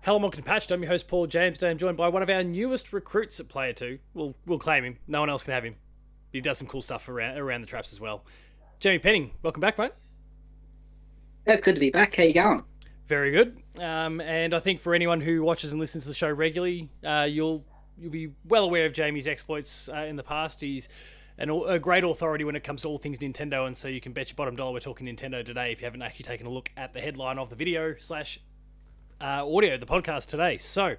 Hello, welcome to Patched. I'm your host, Paul James. Today I'm joined by one of our newest recruits at Player 2. We'll claim him. No one else can have him. He does some cool stuff around the traps as well. Jamie Penningh, welcome back, mate. It's good to be back. How you going? Very good. And I think for anyone who watches and listens to the show regularly, you'll be well aware of Jamie's exploits in the past. He's a great authority when it comes to all things Nintendo, and so you can bet your bottom dollar we're talking Nintendo today if you haven't actually taken a look at the headline of the video slash audio, the podcast today. So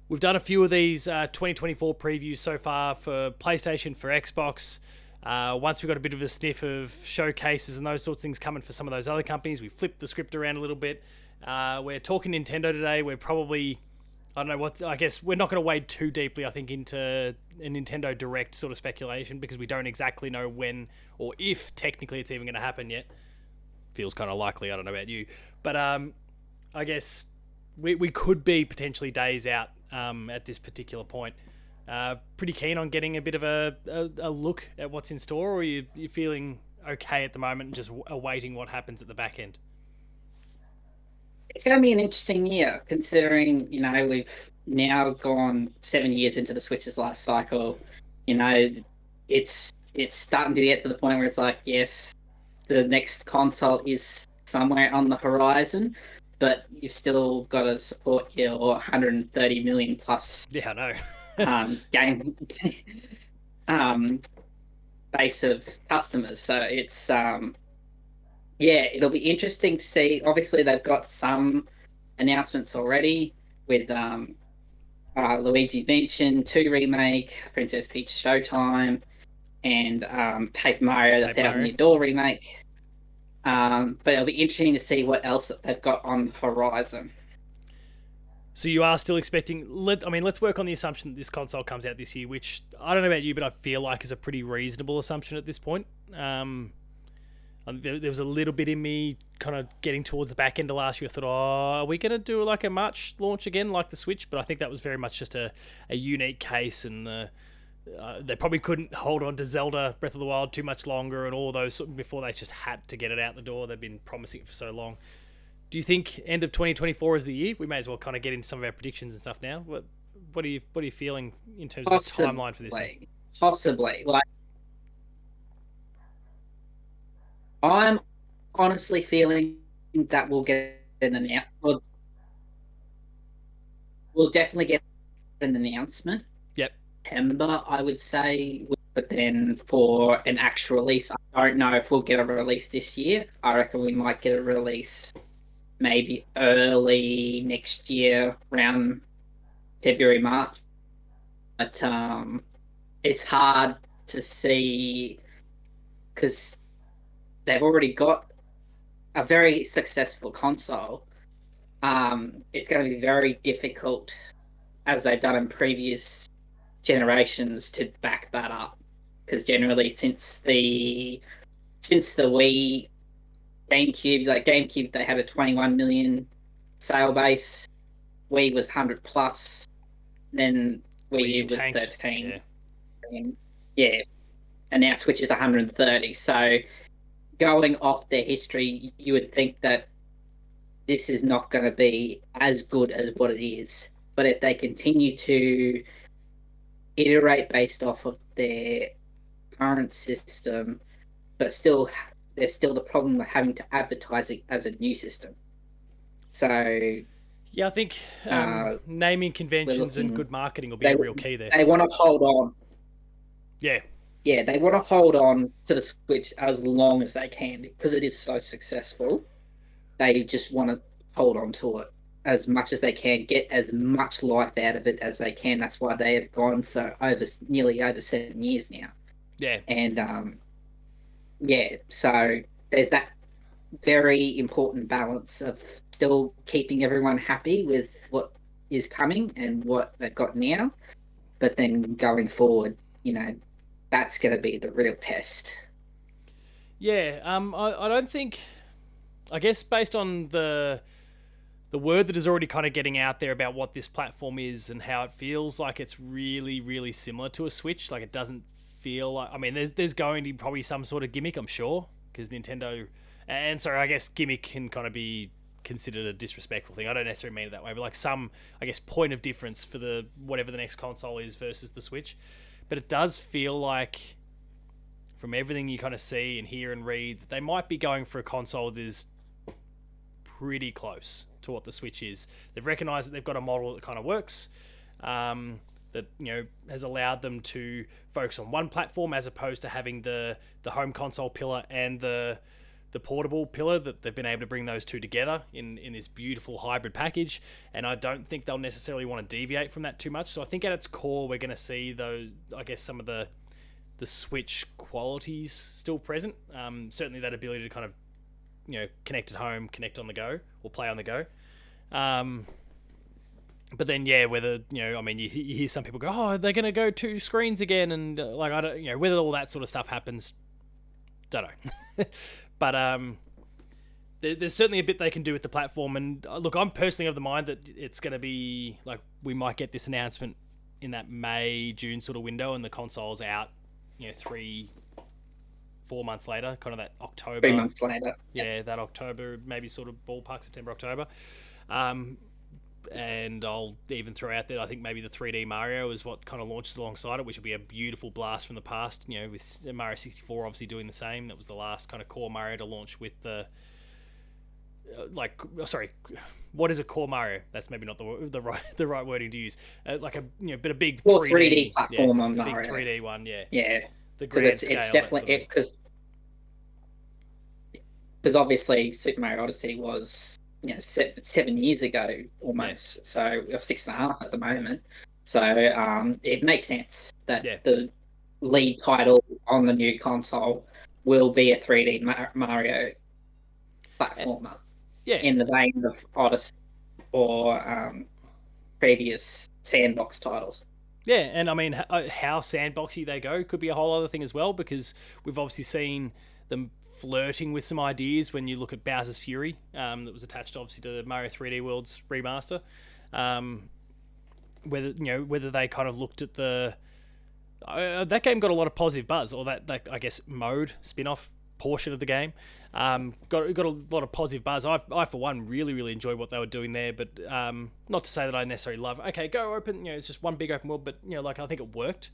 we've done a few of these 2024 previews so far for PlayStation, for Xbox. Once we got a bit of a sniff of showcases and those sorts of things coming for some of those other companies, we flipped the script around a little bit. We're talking Nintendo today. We're probably, I guess we're not going to wade too deeply, I think, into a Nintendo Direct sort of speculation because we don't exactly know when or if technically it's even going to happen yet. Feels kind of likely. I don't know about you. But I guess we could be potentially days out at this particular point. Pretty keen on getting a bit of a look at what's in store, or are you feeling okay at the moment and just awaiting what happens at the back end? It's going to be an interesting year, considering we've now gone 7 years into the Switch's life cycle. It's starting to get to the point where it's like, yes, the next console is somewhere on the horizon, but you've still got to support your 130 million plus. Yeah, I know. Game base of customers. So it's it'll be interesting to see. Obviously, they've got some announcements already with Luigi Mansion 2 remake, Princess Peach Showtime, and Paper Mario the Thousand Year Door remake. But it'll be interesting to see what else they've got on the horizon. So you are still expecting... let's work on the assumption that this console comes out this year, which I don't know about you, but I feel like is a pretty reasonable assumption at this point. There was a little bit in me kind of getting towards the back end of last year. I thought, are we going to do like a March launch again like the Switch? But I think that was very much just a unique case, and they probably couldn't hold on to Zelda Breath of the Wild too much longer and all those before they just had to get it out the door. They've been promising it for so long. Do you think end of 2024 is the year? We may as well kind of get into some of our predictions and stuff now. What are you feeling in terms of the timeline for this thing? Possibly. Like, I'm honestly feeling that we'll get an announcement. We'll definitely get an announcement. Yep. September, I would say. But then for an actual release, I don't know if we'll get a release this year. I reckon we might get a release maybe early next year, around February, March. But it's hard to see because they've already got a very successful console. It's going to be very difficult, as they've done in previous generations, to back that up. Because generally, since the Wii, GameCube, they had a 21 million sale base. Wii was 100 plus. Then Wii U was 13. And now Switch is 130. So going off their history, you would think that this is not going to be as good as what it is. But if they continue to iterate based off of their current system, but there's still the problem of having to advertise it as a new system. So yeah, I think naming conventions and good marketing will be a real key there. They want to hold on. Yeah, they want to hold on to the Switch as long as they can because it is so successful. They just want to hold on to it as much as they can, get as much life out of it as they can. That's why they have gone for nearly over 7 years now. Yeah. And so there's that very important balance of still keeping everyone happy with what is coming and what they've got now, but then going forward, that's going to be the real test. Yeah, I don't think... I guess based on the word that is already kind of getting out there about what this platform is and how it feels like it's really, really similar to a Switch. Like, it doesn't feel like... I mean, there's going to be probably some sort of gimmick, I'm sure, because Nintendo... And so I guess gimmick can kind of be considered a disrespectful thing. I don't necessarily mean it that way, but like some, I guess, point of difference for the whatever the next console is versus the Switch. But it does feel like, from everything you kind of see and hear and read, that they might be going for a console that is pretty close to what the Switch is. They've recognised that they've got a model that kind of works. That has allowed them to focus on one platform as opposed to having the home console pillar and the portable pillar, that they've been able to bring those two together in this beautiful hybrid package. And I don't think they'll necessarily want to deviate from that too much. So I think at its core, we're going to see those, I guess, some of the Switch qualities still present. Certainly that ability to kind of connect at home, connect on the go, or play on the go. But then, whether I mean, you hear some people go, "Oh, they're going to go 2 screens again," and like I don't, whether all that sort of stuff happens, don't know. But there's certainly a bit they can do with the platform. And look, I'm personally of the mind that it's going to be like we might get this announcement in that May-June sort of window, and the console's out, 3-4 months later, kind of that October. 3 months later. Yeah, that October, maybe sort of ballpark September, October. And I'll even throw out that I think maybe the 3D Mario is what kind of launches alongside it, which will be a beautiful blast from the past. With Mario 64 obviously doing the same. That was the last kind of core Mario to launch with the what is a core Mario? That's maybe not the right wording to use. Like a but a big 3D platform on Mario. Big 3D one, yeah. Yeah. The grand scale. It's definitely because obviously Super Mario Odyssey was 7 years ago almost, so 6.5 at the moment. So it makes sense that the lead title on the new console will be a 3D Mario platformer. In the vein of Odyssey or previous sandbox titles. Yeah, and I mean, how sandboxy they go could be a whole other thing as well, because we've obviously seen them flirting with some ideas when you look at Bowser's Fury, that was attached obviously to the Mario 3D World's remaster. Whether they kind of looked at the that game got a lot of positive buzz, or that I guess mode spin-off portion of the game got a lot of positive buzz. I for one really enjoyed what they were doing there, but not to say that I necessarily love go open, it's just one big open world, but like I think it worked.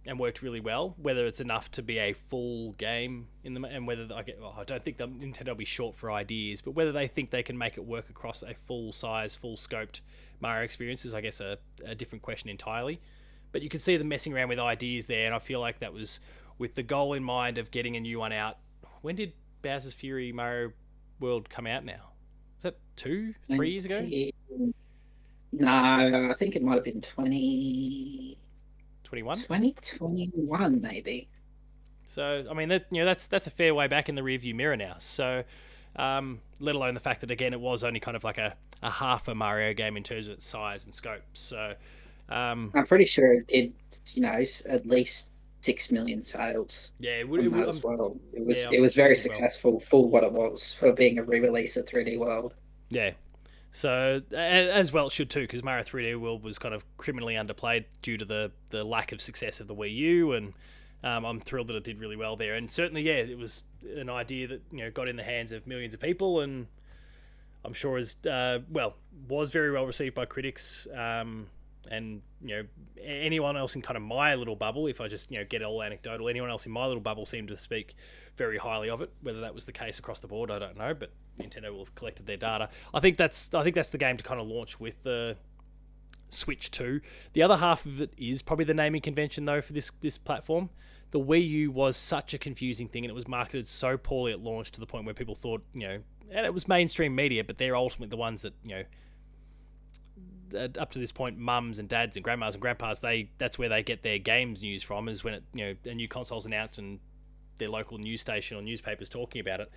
And worked really well. Whether it's enough to be a full game in them, and whether I don't think Nintendo will be short for ideas, but whether they think they can make it work across a full size, full scoped Mario experience is, I guess, a different question entirely. But you can see them messing around with ideas there, and I feel like that was with the goal in mind of getting a new one out. When did Bowser's Fury Mario World come out now? Was that 2-3 years ago? No, I think it might have been 2021 maybe. So I mean that's a fair way back in the rearview mirror now. So let alone the fact that again it was only kind of like a half a Mario game in terms of its size and scope. So I'm pretty sure it did at least 6 million sales. Yeah, it was very successful for what it was, for being a re-release of 3D World. Yeah. So, as well it should too, because Mario 3D World was kind of criminally underplayed due to the lack of success of the Wii U, and I'm thrilled that it did really well there. And certainly, it was an idea that got in the hands of millions of people, and I'm sure was very well received by critics. And anyone else in kind of my little bubble, if I just get all anecdotal, anyone else in my little bubble seemed to speak very highly of it. Whether that was the case across the board, I don't know, but Nintendo will have collected their data. I think that's the game to kind of launch with the Switch 2. The other half of it is probably the naming convention though for this platform. The Wii U was such a confusing thing, and it was marketed so poorly at launch to the point where people thought, and it was mainstream media, but they're ultimately the ones that up to this point, mums and dads and grandmas and grandpas, that's where they get their games news from, is when it a new console's announced and their local news station or newspapers talking about it.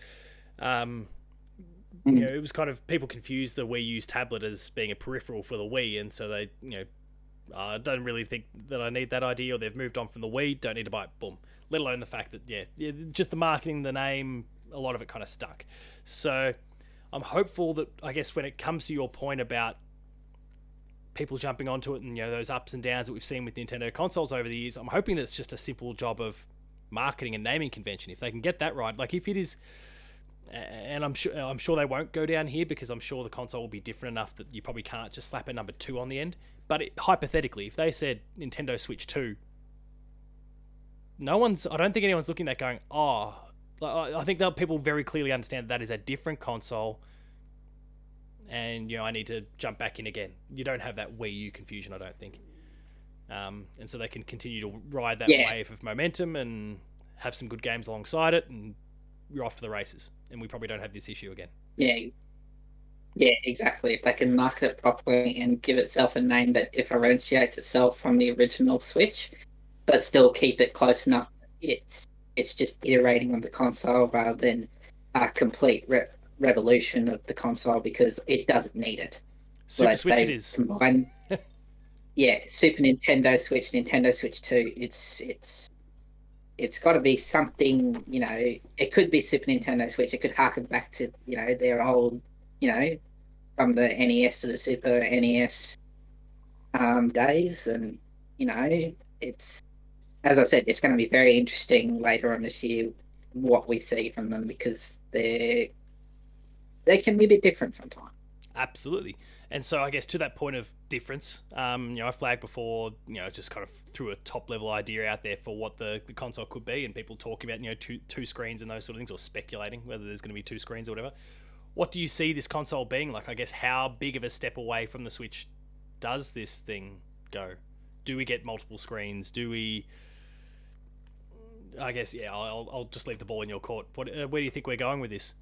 It was kind of, people confused the Wii U's tablet as being a peripheral for the Wii, and so they I don't really think that I need that idea, or they've moved on from the Wii, don't need to buy it, boom. Let alone the fact that just the marketing, the name, a lot of it kind of stuck. So I'm hopeful that, I guess, when it comes to your point about people jumping onto it and those ups and downs that we've seen with Nintendo consoles over the years, I'm hoping that it's just a simple job of marketing and naming convention. If they can get that right, like if it is And I'm sure they won't go down here because I'm sure the console will be different enough that you probably can't just slap a number 2 on the end. But hypothetically, if they said Nintendo Switch 2, I don't think anyone's looking at that going, oh, I think that people very clearly understand that is a different console, and I need to jump back in again. You don't have that Wii U confusion, I don't think, and so they can continue to ride that Yeah, wave of momentum and have some good games alongside it, and you're off to the races. And we probably don't have this issue again. yeah, yeah, exactly. If they can market it properly and give itself a name that differentiates itself from the original Switch, but still keep it close enough. It's just iterating on the console rather than a complete revolution of the console because it doesn't need it. Super Like Switch it they is. combine, yeah, Super Nintendo Switch, Nintendo Switch 2. It's got to be something. It could be Super Nintendo Switch. It could harken back to their old, you know, from the NES to the Super NES days, and it's as I said, it's going to be very interesting later on this year what we see from them because they can be a bit different sometimes. Absolutely. And so I guess to that point of difference, I flagged before, just kind of threw a top level idea out there for what the console could be, and people talking about, two screens and those sort of things, or speculating whether there's going to be two screens or whatever. What do you see this console being like? I guess how big of a step away from the Switch does this thing go? Do we get multiple screens? Do we? I guess yeah. I'll just leave the ball in your court. Where do you think we're going with this?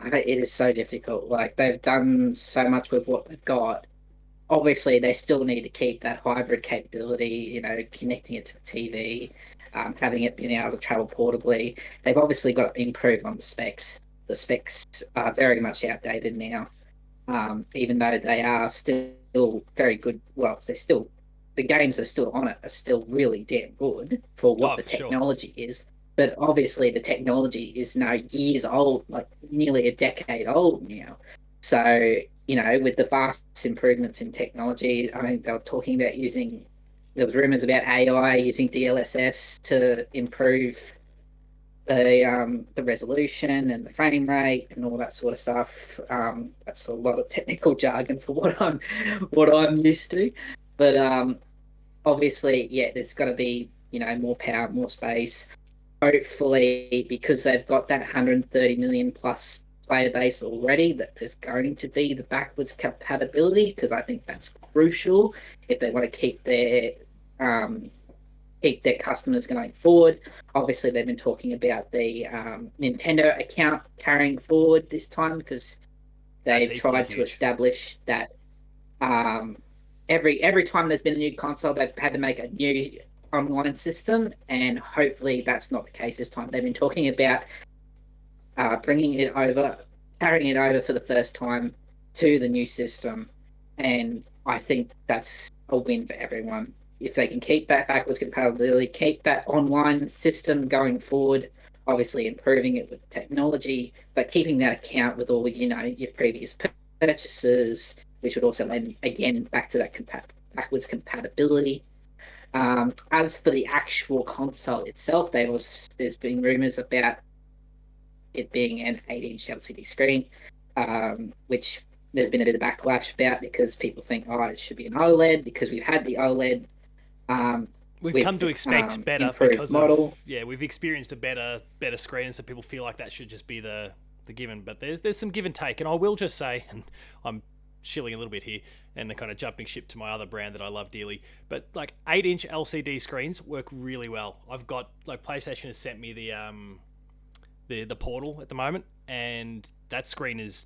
It is so difficult. Like they've done so much with what they've got. Obviously, they still need to keep that hybrid capability. Connecting it to the TV, having it being able to travel portably. They've obviously got to improve on the specs. The specs are very much outdated now. Even though they are still very good. Well, the games are still on it are still really damn good for what Oh, the for sure. technology is. But obviously, the technology is now years old, like nearly a decade old now. So, with the vast improvements in technology, I mean, they were talking about there was rumors about AI using DLSS to improve the resolution and the frame rate and all that sort of stuff. That's a lot of technical jargon for what I'm used to, but obviously, yeah, there's got to be more power, more space. Hopefully, because they've got that 130 million plus player base already, that there's going to be the backwards compatibility because I think that's crucial if they want to um, keep their customers going forward. Obviously, they've been talking about the Nintendo account carrying forward this time because That's they've equally tried to huge. establish that um, every time there's been a new console, they've had to make a new online system, and hopefully that's not the case this time. They've been talking about bringing it over, carrying it over for the first time to the new system, and I think that's a win for everyone. If they can keep that backwards compatibility, keep that online system going forward, obviously improving it with technology, but keeping that account with all your previous purchases, which would also lend again back to that backwards compatibility. As for the actual console itself, there's been rumors about it being an 8-inch LCD screen, which there's been a bit of backlash about because people think, oh, it should be an OLED because we've had the OLED We've with come to expect better improved because of model. we've experienced a better screen, and so people feel like that should just be the given. But there's some give and take, and I will just say, and I'm shilling a little bit here and the kind of jumping ship to my other brand that I love dearly. But like 8-inch LCD screens work really well. I've got like PlayStation has sent me the Portal at the moment, and that screen is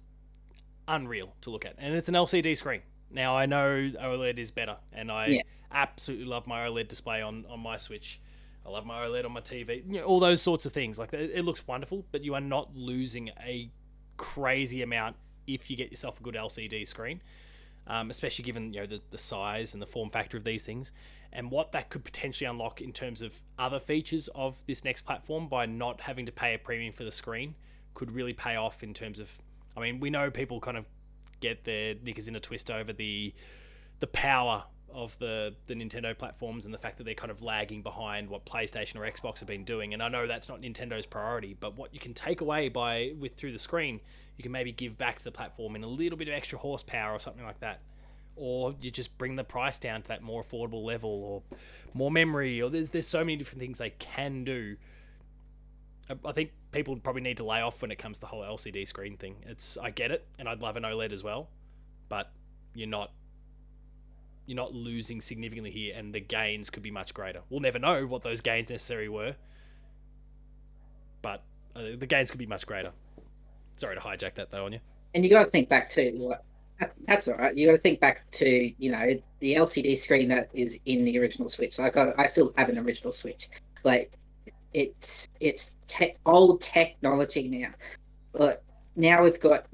unreal to look at, and it's an LCD screen. Now I know OLED is better, and I Yeah, absolutely love my OLED display on my Switch. I love my OLED on my TV. All those sorts of things. Like it looks wonderful, but you are not losing a crazy amount if you get yourself a good LCD screen, especially given the size and the form factor of these things, and what that could potentially unlock in terms of other features of this next platform by not having to pay a premium for the screen could really pay off in terms of. I mean, we know people kind of get their knickers in a twist over the power the Nintendo platforms and the fact that they're kind of lagging behind what PlayStation or Xbox have been doing. And I know that's not Nintendo's priority, but what you can take away by with through the screen, you can maybe give back to the platform in a little bit of extra horsepower or something like that. Or you just bring the price down to that more affordable level, or more memory, or there's so many different things they can do. I think people probably need to lay off when it comes to the whole LCD screen thing. I get it, and I'd love an OLED as well, but you're not you're not losing significantly here, and the gains could be much greater. We'll never know what those gains necessarily were, but the gains could be much greater. Sorry to hijack that though on you. And you got to think back to that's all right. You got to think back to the LCD screen that is in the original Switch. Like I still have an original Switch. Like it's old technology now. But now we've got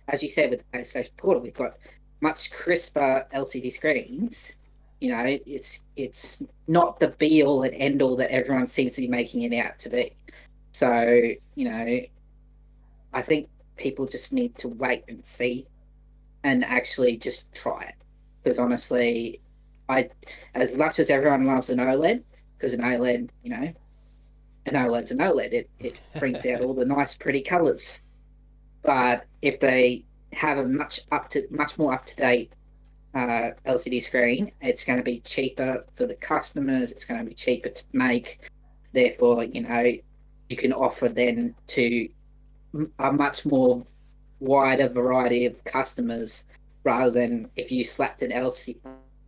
as you said with the PlayStation Portal, we've got much crisper LCD screens. It's not the be all and end all that everyone seems to be making it out to be. So I think people just need to wait and see and actually just try it. Because honestly, as much as everyone loves an OLED, because an OLED, an OLED's an OLED, it brings out all the nice, pretty colors. But if they have a much more up to date LCD screen, it's going to be cheaper for the customers. It's going to be cheaper to make. Therefore, you can offer then to a much more wider variety of customers, rather than if you slapped an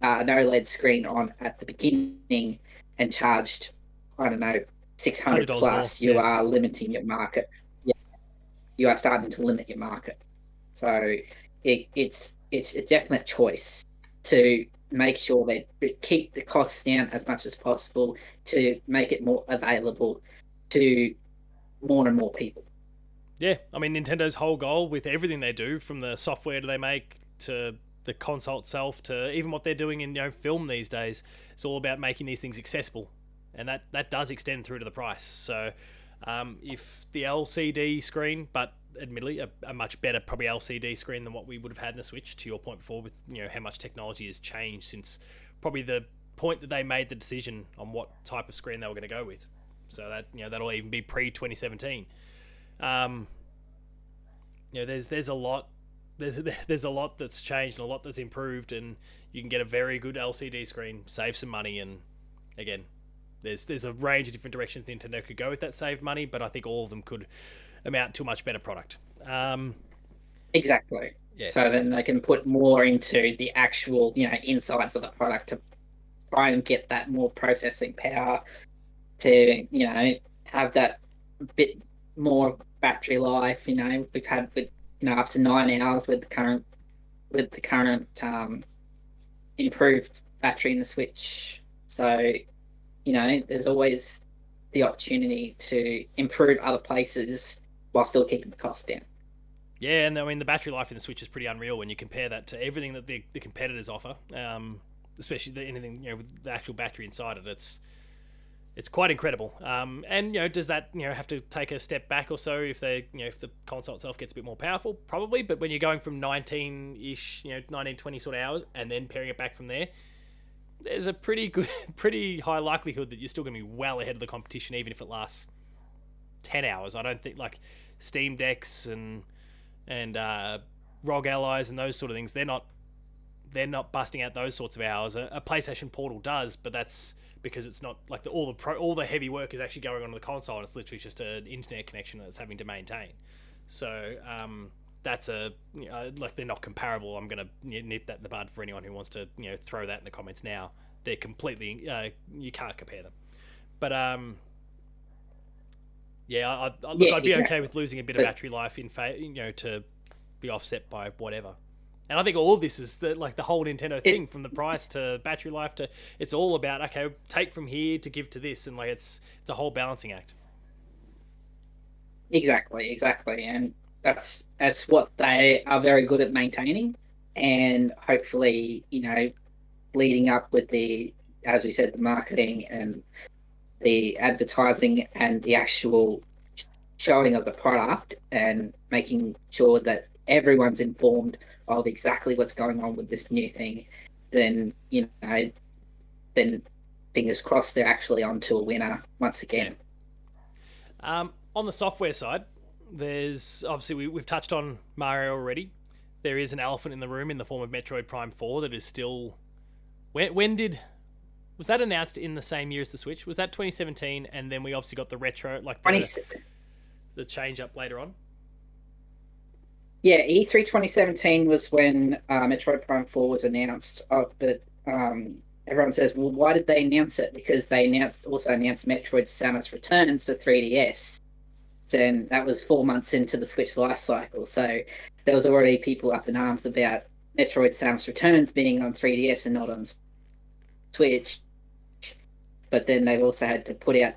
OLED screen on at the beginning and charged, I don't know, 600 plus, you are limiting your market. Yeah, you are starting to limit your market. So it's a definite choice to make sure that keep the costs down as much as possible to make it more available to more and more people. Yeah, I mean, Nintendo's whole goal with everything they do, from the software they make to the console itself to even what they're doing in film these days, it's all about making these things accessible, and that does extend through to the price. So if the LCD screen, but admittedly a much better probably LCD screen than what we would have had in the Switch, to your point before, with how much technology has changed since probably the point that they made the decision on what type of screen they were going to go with. So that that'll even be pre 2017. There's a lot there's a lot that's changed and a lot that's improved, and you can get a very good LCD screen, save some money, and again, there's a range of different directions Nintendo could go with that saved money, but I think all of them could amount to a much better product. Exactly. Yeah. So then they can put more into the actual insides of the product to try and get that more processing power, to have that bit more battery life. We've had with up to 9 hours with the current improved battery in the Switch. So there's always the opportunity to improve other places while still keeping the cost down. Yeah, and I mean the battery life in the Switch is pretty unreal when you compare that to everything that the competitors offer, especially anything with the actual battery inside it. It's quite incredible. And does that have to take a step back or so if they if the console itself gets a bit more powerful? Probably, but when you're going from 19-ish, 19, 20 sort of hours and then pairing it back from there, there's a pretty high likelihood that you're still going to be well ahead of the competition, even if it lasts 10 hours. I don't think like Steam Decks and ROG Allies and those sort of things, they're not busting out those sorts of hours. A PlayStation Portal does, but that's because it's not like all the heavy work is actually going on the console, and it's literally just an internet connection that's having to maintain. So that's like they're not comparable. I'm gonna nip that in the bud for anyone who wants to throw that in the comments now. They're completely you can't compare them. But yeah, I'd be okay with losing a bit of battery life to be offset by whatever. And I think all of this is the whole Nintendo thing, from the price to battery life to, it's all about, okay, take from here to give to this, and it's a whole balancing act. Exactly, and that's what they are very good at maintaining, and hopefully, leading up with the, as we said, the marketing and the advertising and the actual showing of the product, and making sure that everyone's informed of exactly what's going on with this new thing, then then fingers crossed they're actually onto a winner once Yeah. again. On the software side, there's obviously we've touched on Mario already. There is an elephant in the room in the form of Metroid Prime 4 that is still. When did. Was that announced in the same year as the Switch? Was that 2017? And then we obviously got the retro, like 20, the change up later on? yeah, E3 2017 was when Metroid Prime 4 was announced. But everyone says, well, why did they announce it? Because they also announced Metroid Samus Returns for 3DS. Then that was 4 months into the Switch life cycle. So there was already people up in arms about Metroid Samus Returns being on 3DS and not on Switch. But then they've also had to put out,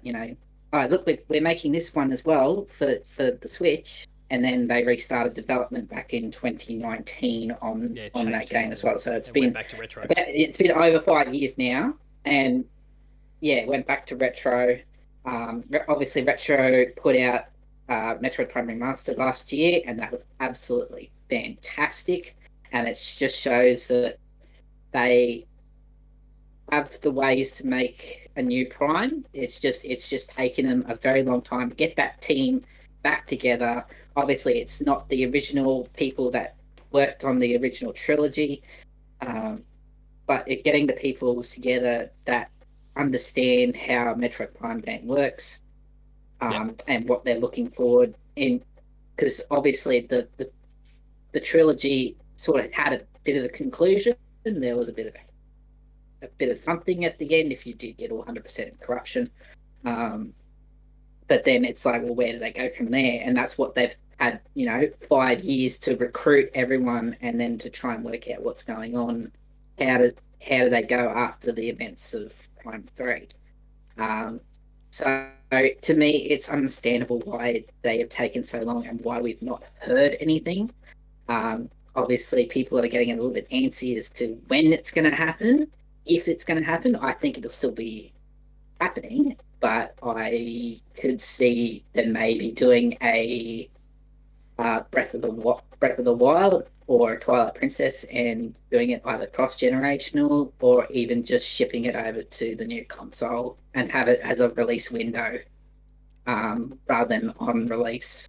oh, look, we're making this one as well for the Switch. And then they restarted development back in 2019 on that game as well. So it's been back to retro. It's been over 5 years now, and yeah, it went back to retro. Obviously, Retro put out Metroid Prime Remastered last year, and that was absolutely fantastic. And it just shows that they have the ways to make a new Prime. It's just taken them a very long time to get that team back together. Obviously, it's not the original people that worked on the original trilogy, but getting the people together that understand how Metroid Prime game works, and what they're looking forward in, because obviously the trilogy sort of had a bit of a conclusion, and there was a bit of something at the end if you did get all 100% corruption. But then it's like, well, where do they go from there? And that's what they've had, 5 years to recruit everyone and then to try and work out what's going on. How do they go after the events of Prime 3? So to me, it's understandable why they have taken so long and why we've not heard anything. Obviously, people are getting a little bit antsy as to when it's going to happen. If it's going to happen, I think it'll still be happening, but I could see them maybe doing a Breath of the Wild or Twilight Princess and doing it either cross-generational or even just shipping it over to the new console and have it as a release window, rather than on release.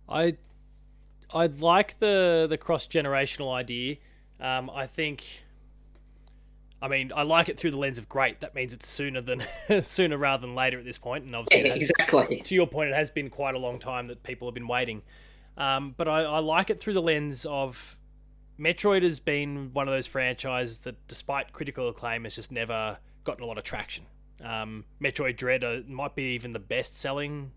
I'd like the cross-generational idea. I mean, I like it through the lens of great. That means it's sooner rather than later at this point. And obviously, exactly. To your point, it has been quite a long time that people have been waiting. But I like it through the lens of Metroid has been one of those franchises that, despite critical acclaim, has just never gotten a lot of traction. Metroid Dread might be even the best-selling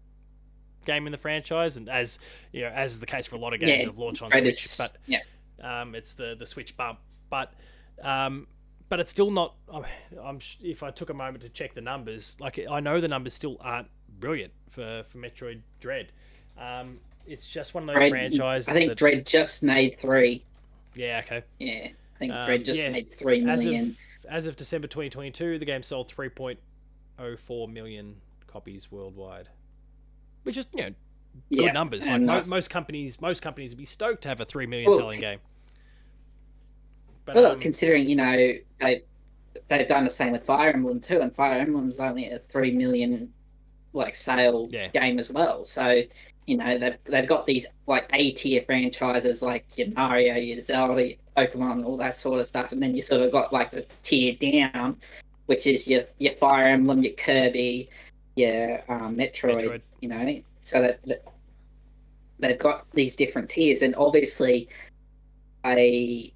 game in the franchise, and as is the case for a lot of games that have launched on Switch. But it's the Switch bump. But it's still not. If I took a moment to check the numbers, like I know the numbers still aren't brilliant for Metroid Dread. It's just one of those franchises. I think Dread just made 3. Yeah. Okay. Yeah, I think Dread just made 3 million. As of December 2022, the game sold 3.04 million copies worldwide, which is good numbers. Like most companies would be stoked to have a 3 million selling game. But considering they've done the same with Fire Emblem too, and Fire Emblem's only a 3 million sale game as well. So they've got these like A-tier franchises like your Mario, your Zelda, your Pokemon, all that sort of stuff, and then you sort of got like the tier down, which is your Fire Emblem, your Kirby, your Metroid. So that they've got these different tiers, and obviously a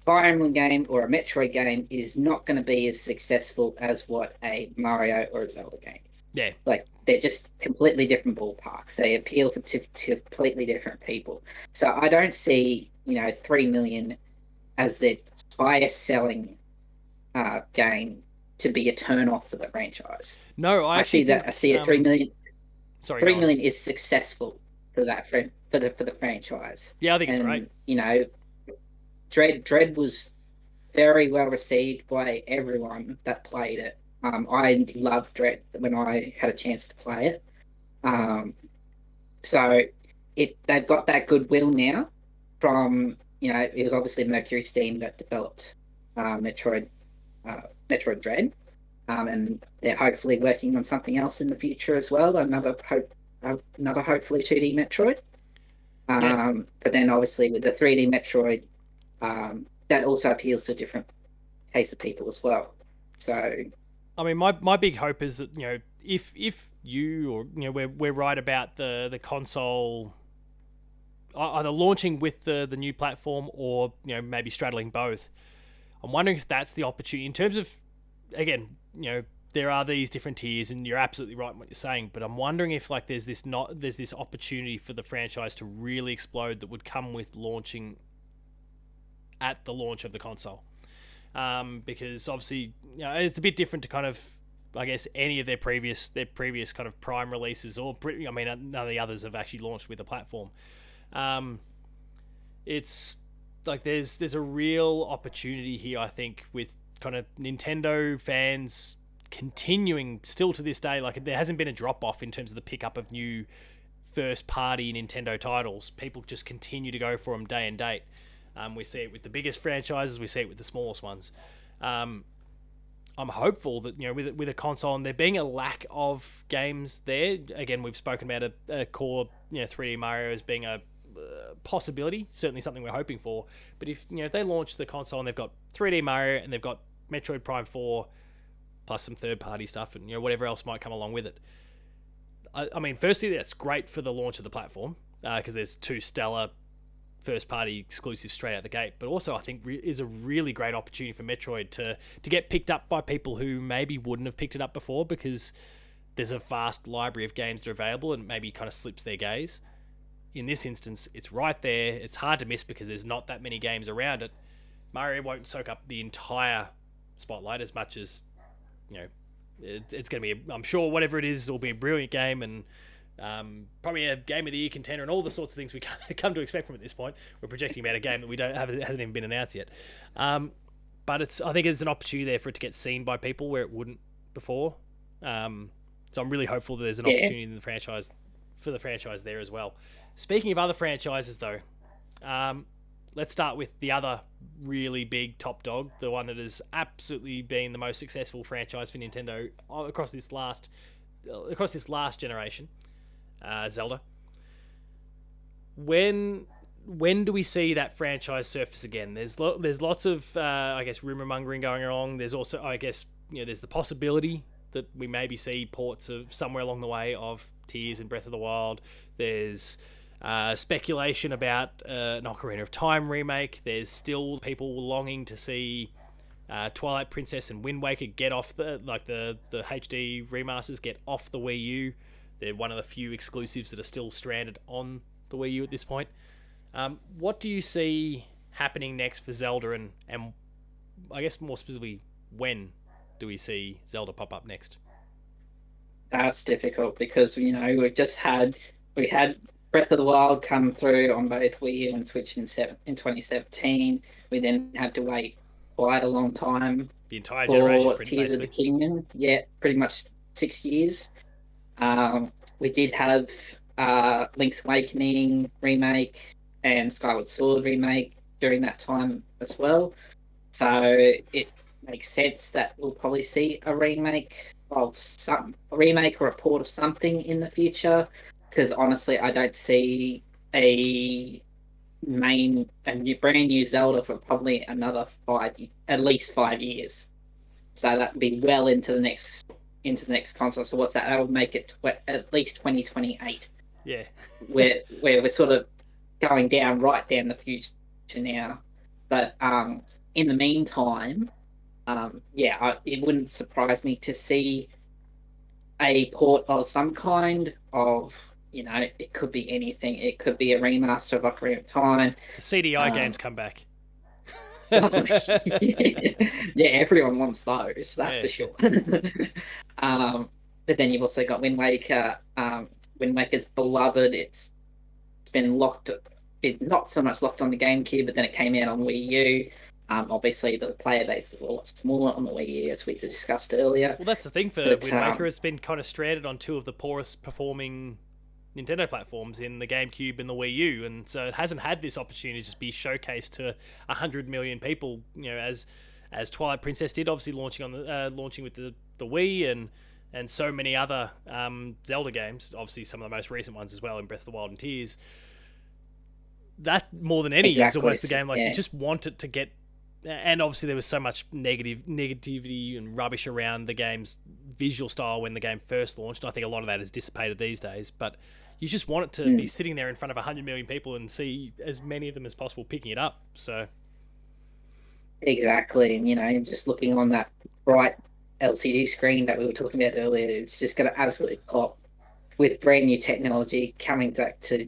Fire Emblem game or a Metroid game is not going to be as successful as what a Mario or a Zelda game is. Yeah. Like, they're just completely different ballparks. They appeal to completely different people. So I don't see, 3 million as the highest selling game to be a turn off for the franchise. No, I see that. I see it 3 million. Sorry, 3 million is successful for that for the franchise. Yeah, I think it's great. Dread was very well received by everyone that played it. I loved Dread when I had a chance to play it. So they've got that goodwill now from it was obviously Mercury Steam that developed Metroid, Metroid Dread, and they're hopefully working on something else in the future as well. Another hopefully 2D Metroid. Yeah. But then obviously with the 3D Metroid, that also appeals to a different case of people as well. So I mean, my big hope is that if you or we're right about the console either launching with the new platform or maybe straddling both. I'm wondering if that's the opportunity in terms of, again, there are these different tiers, and you're absolutely right in what you're saying. But I'm wondering if there's this opportunity for the franchise to really explode that would come with launching at the launch of the console, because obviously it's a bit different to kind of, I guess, any of their previous kind of prime releases, or I mean none of the others have actually launched with a platform. Um, it's like there's a real opportunity here, I think, with kind of Nintendo fans continuing still to this day. Like, there hasn't been a drop off in terms of the pickup of new first party Nintendo titles. People just continue to go for them day and date. We see it with the biggest franchises, we see it with the smallest ones. I'm hopeful that with a console and there being a lack of games there. Again, we've spoken about a core 3D Mario as being a possibility, certainly something we're hoping for. But if if they launch the console and they've got 3D Mario and they've got Metroid Prime 4 plus some third party stuff and whatever else might come along with it. I mean, firstly, that's great for the launch of the platform because there's two stellar first party exclusives straight out the gate. But also, I think is a really great opportunity for Metroid to get picked up by people who maybe wouldn't have picked it up before, because there's a vast library of games that are available and maybe kind of slips their gaze. In this instance, it's right there. It's hard to miss because there's not that many games around it. Mario won't soak up the entire spotlight as much as, it's going to be, I'm sure whatever it is will be a brilliant game, and probably a game of the year contender, and all the sorts of things we come to expect from it at this point. We're projecting about a game that we don't have, hasn't even been announced yet. But I think it's an opportunity there for it to get seen by people where it wouldn't before. So I'm really hopeful that there's an opportunity in the franchise for the franchise there as well. Speaking of other franchises, though, let's start with the other really big top dog, the one that has absolutely been the most successful franchise for Nintendo across this last generation, Zelda. When do we see that franchise surface again? There's lots of I guess rumor mongering going along. There's also, I guess, there's the possibility that we maybe see ports of somewhere along the way of Tears and Breath of the Wild. There's speculation about an Ocarina of Time remake. There's still people longing to see Twilight Princess and Wind Waker get off the HD remasters get off the Wii U. They're one of the few exclusives that are still stranded on the Wii U at this point. What do you see happening next for Zelda, and I guess more specifically, when do we see Zelda pop up next? that's difficult because we had Breath of the Wild come through on both Wii U and Switch in 2017. We then had to wait quite a long time The entire generation, for Tears of the basically. Kingdom. Yeah, pretty much 6 years. We did have Link's Awakening remake and Skyward Sword remake during that time as well. So it makes sense that we'll probably see a remake or a port of something in the future. Because honestly, I don't see a brand new Zelda for probably another at least 5 years. So that'd be well into the next console. So what's that? That would make it at least 2028. Yeah. where we're sort of going right down the future now. But in the meantime, it wouldn't surprise me to see a port of some kind of, it could be anything. It could be a remaster of Ocarina of Time. The CDI games come back. Yeah, everyone wants those, that's for sure. But then you've also got Wind Waker. Wind Waker's beloved. It's been locked. It's not so much locked on the GameCube, but then it came out on Wii U. Obviously, the player base is a lot smaller on the Wii U, as we discussed earlier. Well, that's the thing for Wind Waker. It's been kind of stranded on two of the poorest performing Nintendo platforms in the GameCube and the Wii U, and so it hasn't had this opportunity to just be showcased to 100 million people. As Twilight Princess did, obviously launching with the Wii and so many other Zelda games. Obviously, some of the most recent ones as well in Breath of the Wild and Tears. That more than any is Exactly. almost the game. Like, you Yeah. just want it to get. And obviously, there was so much negativity and rubbish around the game's visual style when the game first launched. I think a lot of that has dissipated these days. But you just want it to be Mm, sitting there in front of 100 million people and see as many of them as possible picking it up. So exactly. And just looking on that bright LCD screen that we were talking about earlier, it's just going to absolutely pop with brand new technology coming back to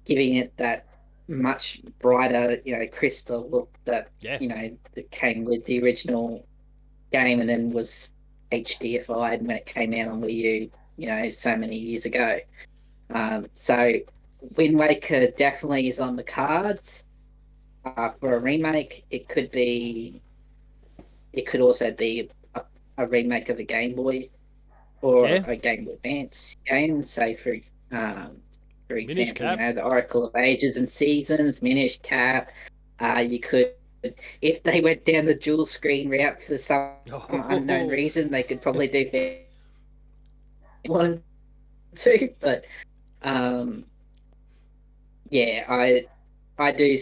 giving it that much brighter, crisper look that yeah, that came with the original game and then was HDified when it came out on Wii U, so many years ago. So Wind Waker definitely is on the cards for a remake. It could also be a remake of a Game Boy or yeah, a Game Boy Advance game. Say for Minish example, Cap. the Oracle of Ages and Seasons, Minish Cap. You could, if they went down the dual screen route for some unknown Oh, reason, they could probably do one two. But um, yeah, I do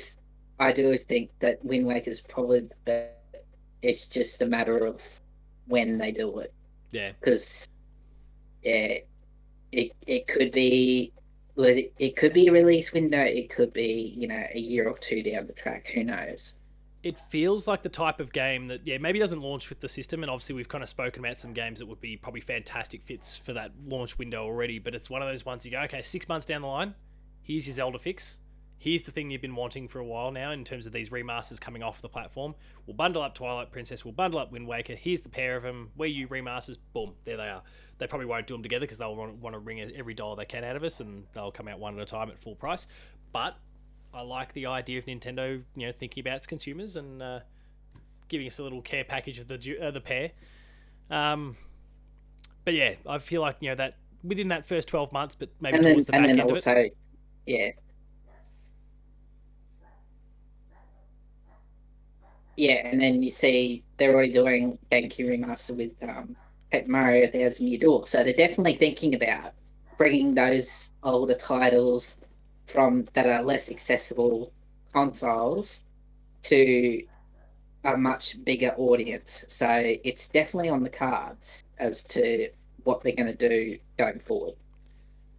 I do think that Wind Waker is probably the best. It's just a matter of when they do it, yeah. because yeah, it could be it could be a release window. It could be a year or two down the track. Who knows? It feels like the type of game that, yeah, maybe doesn't launch with the system. And obviously, we've kind of spoken about some games that would be probably fantastic fits for that launch window already. But it's one of those ones you go, okay, 6 months down the line, here's your Zelda fix. Here's the thing you've been wanting for a while now in terms of these remasters coming off the platform. We'll bundle up Twilight Princess, we'll bundle up Wind Waker. Here's the pair of them. Wii U remasters, boom, there they are. They probably won't do them together because they'll want to wring every dollar they can out of us, and they'll come out one at a time at full price. But I like the idea of Nintendo, thinking about its consumers and giving us a little care package of the pair. Um, but yeah, I feel like that within that first 12 months, but maybe towards the And back then end of it. also, yeah, yeah, and then you see they're already doing GameCube remaster with Paper Mario 1000 Year Door, so they're definitely thinking about bringing those older titles from that are less accessible consoles to a much bigger audience. So it's definitely on the cards as to what they're going to do going forward.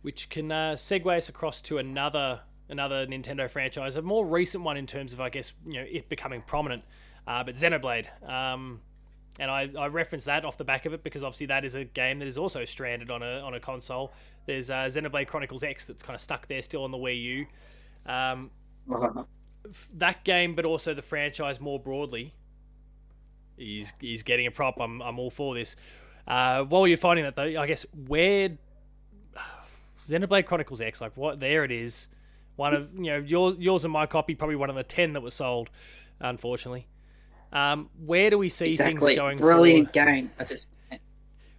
Which can segue us across to another Nintendo franchise, a more recent one in terms of, I guess, it becoming prominent, but Xenoblade. And I reference that off the back of it because obviously that is a game that is also stranded on a console. There's Xenoblade Chronicles X that's kind of stuck there still on the Wii U. Um, that game, but also the franchise more broadly, he's getting a prop. I'm all for this. While you're finding that though, I guess where Xenoblade Chronicles X, like what there it is, one of yours and my copy, probably one of the 10 that were sold, unfortunately. Where do we see things Exactly, going for? brilliant game. I just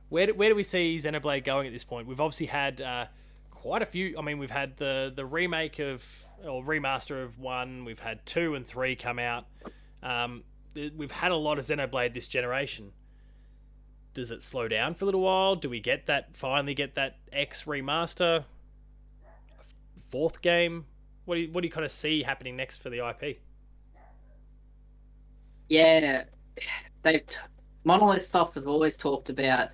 Where do we see Xenoblade going at this point? We've obviously had quite a few. I mean, we've had the remake of or remaster of 1. We've had 2 and 3 come out. We've had a lot of Xenoblade this generation. Does it slow down for a little while? Do we finally get that X remaster? Fourth game? What do you kind of see happening next for the IP? yeah, they've Monolith Soft have always talked about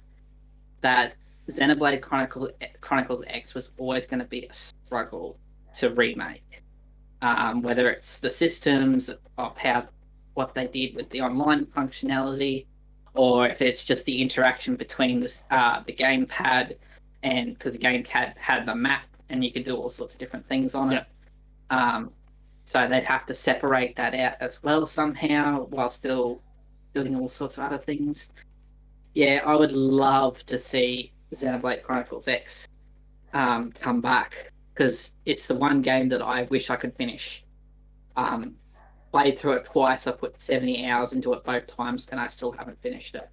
that Xenoblade Chronicles X was always going to be a struggle to remake. Whether it's the systems of what they did with the online functionality, or if it's just the interaction between the gamepad, and because the gamepad had the map and you could do all sorts of different things on Yeah, it. Um, so they'd have to separate that out as well somehow while still doing all sorts of other things. Yeah, I would love to see Xenoblade Chronicles X come back because it's the one game that I wish I could finish. Um, Played through it twice. I put 70 hours into it both times, and I still haven't finished it.